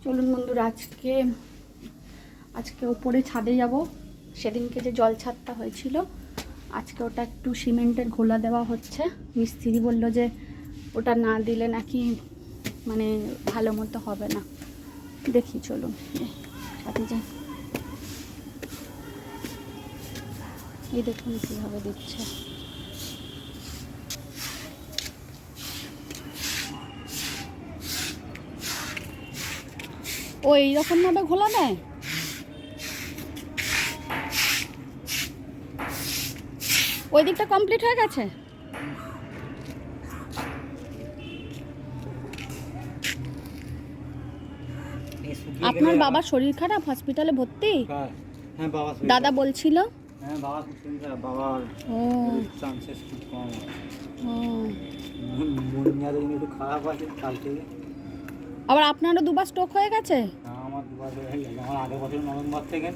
চলুন বন্ধুরা, আজকে উপরে ছাদে যাব। সেদিনকে যে জল ছাদটা হয়েছিল, আজকে ওটা একটু সিমেন্টের ঘোলা দেওয়া হচ্ছে। মিস্ত্রি বলল যে ওটা না দিলে নাকি মানে ভালো মতো হবে না। দেখি, চলুন সাথে যাই। এই দেখুন কীভাবে দিচ্ছে। ও এইরকমভাবে ঘোলা দেয়। ওই দিকটা কমপ্লিট হয়ে গেছে। আপনার বাবার শরীর খারাপ, হসপিটালে ভর্তি? হ্যাঁ বাবা, দাদা বলছিল। হ্যাঁ বাবা শরীর খারাপ, বাবার চান্সেস খুব কম আছে। একটু খারাপ আছে কাল থেকে। আবার আপনারও দুবার স্ট্রোক হয়ে গেছে? আমার দুবার হয়ে গেছে, আমার আগের বছর নভেম্বর থেকে।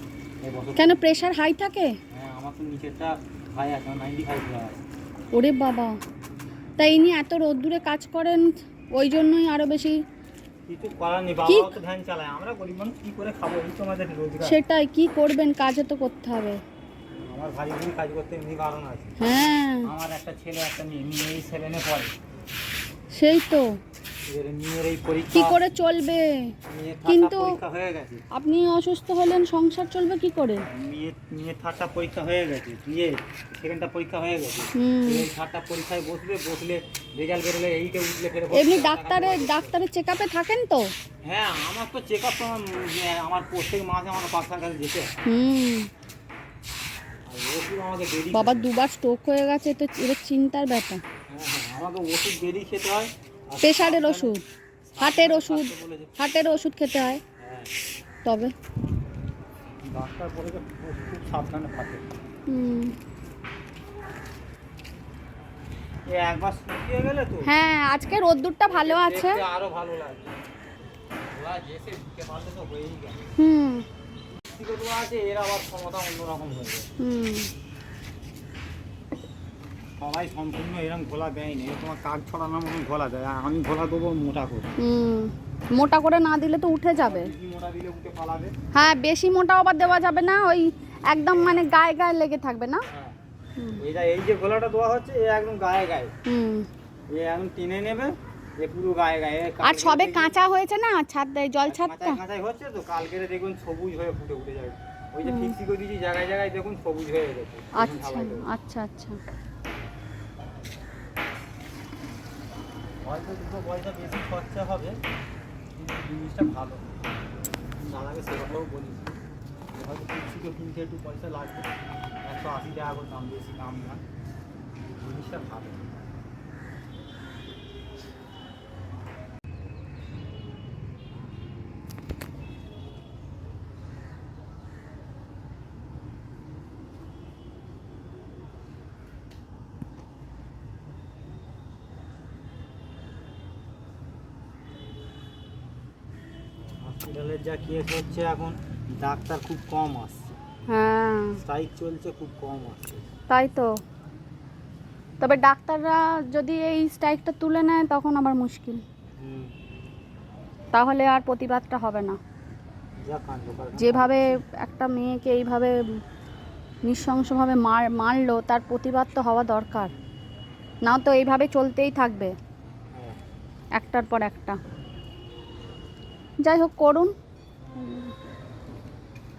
কেন, প্রেশার হাই থাকে? হ্যাঁ আমার তো নিচেরটা হাই আছে, 95 আছে। ওরে বাবা, তাই ইনি এত রোদ্দুরে কাজ করেন, ওই জন্যই আরো বেশি। কিছু করার নেই, বাবাও তো ভ্যান চালায়, আমরা গরিব মানুষ কি করে খাবো, এই তো আমাদের রোজগার। সেটাই, কি করবেন, কাজে তো করতে হবে। আমার ভাই বোন কাজ করতে এমনি কারণ আছে। হ্যাঁ, আমার একটা ছেলে একটা মেয়ে, এই 7-এ পড়ে। সেই তো, মেয়ের এই পরীক্ষা কি করে চলবে? কিন্তু পরীক্ষা হয়ে গেছে, আপনি অসুস্থ হলেন, সংসার চলবে কি করে? মেয়ের 3টা পরীক্ষা হয়ে গেছে, সেকেন্ডটা পরীক্ষা হয়ে গেছে। এই 3টা পরীক্ষায় বসলে রেজাল্ট বেরোলে এইটা উঠলে ফেরে। এমনি ডাক্তারের চেক আপে থাকেন তো? হ্যাঁ আমার তো চেক আপ তো আমার প্রত্যেক মাসে আমার ডাক্তার কাছে যেতে। বাবা দুবার স্ট্রোক হয়ে গেছে, তো এটা চিন্তার ব্যাপার। হ্যাঁ আমাকে ওষুধ বেরিয়ে খেতে হয়, প্রেশারের ওষুধ, হার্টের ওষুধ খেতে হয়। তবে ডাক্তার বলেছে খুব সাবধানে থাকে। একবার শুকিয়ে গেলে তো। হ্যাঁ, আজকে রোদ্দুরটা ভালো আছে, আরো ভালো লাগে। ওরা যেসে ঢুকে পারলে তো হয়েই গেল। আছে, এর আবার ক্ষমতা অন্যরকম হয়ে যায়। সবাই সম্পূর্ণ এরকম ঘোলা দেয়নি, তোমার কাজ ছড়ানোর মতন ঘোলা দেয়। আমি ঘোলা দেবো মোটা করে। মোটা করে না দিলে তো উঠে যাবে। মোটা দিলে উঠে পালাবে। হ্যাঁ, বেশি মোটাও আবার দেওয়া যাবে না, ওই একদম মানে গায়ে গায়ে লেগে থাকবে না। এই যে ঘোলাটা দেওয়া হচ্ছে, এ একদম গায়ে গায়ে, এ একদম টেনে নেবে, এ পুরো গায়ে গায়ে। আর সবে কাঁচা হয়েছে না, ছাদ জল ছাদটা কাঁচাই হচ্ছে তো, কালকে দেখুন সবুজ হয়ে ফুটে উঠে যাবে। ওই যে ফিক্সি করে দিয়েছি জায়গায় জায়গায়, দেখুন সবুজ হয়ে গেছে। আচ্ছা আচ্ছা আচ্ছা। হয়তো দুটো পয়সা বেশি খরচা হবে, কিন্তু জিনিসটা ভালো। দাদাকে সেটাও বলিস, হয়তো ফিক্সিকে কিনতে একটু পয়সা লাগবে, 180 টাকা করে দাম, বেশি দাম না, জিনিসটা ভালো। হসপিটালের যা কেস হচ্ছে এখন, ডাক্তার খুব কম আসছে। হ্যাঁ, স্ট্রাইক চলছে, খুব কম আসছে। তাই তো। তবে ডাক্তাররা যদি এই স্ট্রাইকটা তুলে নেয় তখন আবার মুশকিল, তাহলে আর প্রতিবাদটা হবে না। যেভাবে একটা মেয়েকে এইভাবে নৃশংসভাবে মারলো, তার প্রতিবাদ তো হওয়া দরকার, না তো এইভাবে চলতেই থাকবে একটার পর একটা। যাই হোক, করুন।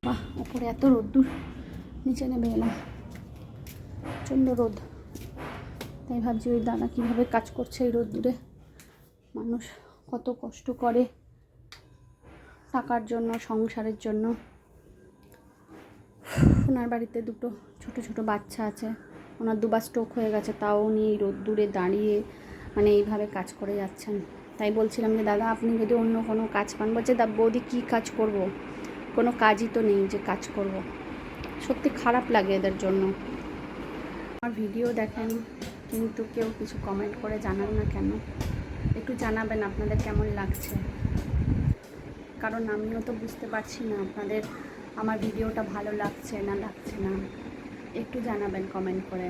বাহ, উপরে এত রোদ্দুর, নিচে নেমে এলাম, প্রচণ্ড রোদ। তাই ভাবছি ওই দাদা কীভাবে কাজ করছে এই রোদ্দুরে। মানুষ কত কষ্ট করে টাকার জন্য, সংসারের জন্য। ওনার বাড়িতে দুটো ছোট ছোট বাচ্চা আছে, ওনার দুবার স্ট্রোক হয়ে গেছে, তাও উনি এই রোদ্দুরে দাঁড়িয়ে মানে এইভাবে কাজ করে যাচ্ছেন। তাই বলছিলাম যে দাদা আপনি যদি অন্য কোনো কাজ পান। বলছে বৌদি কী কাজ করব, কোনো কাজই তো নেই যে কাজ করব। সত্যি খারাপ লাগে এদের জন্য। আমার ভিডিও দেখেন কিন্তু কেউ কিছু কমেন্ট করে জানান না কেন? একটু জানাবেন আপনাদের কেমন লাগছে, কারণ আমিও তো বুঝতে পারছি না আপনাদের আমার ভিডিওটা ভালো লাগছে না একটু জানাবেন কমেন্ট করে।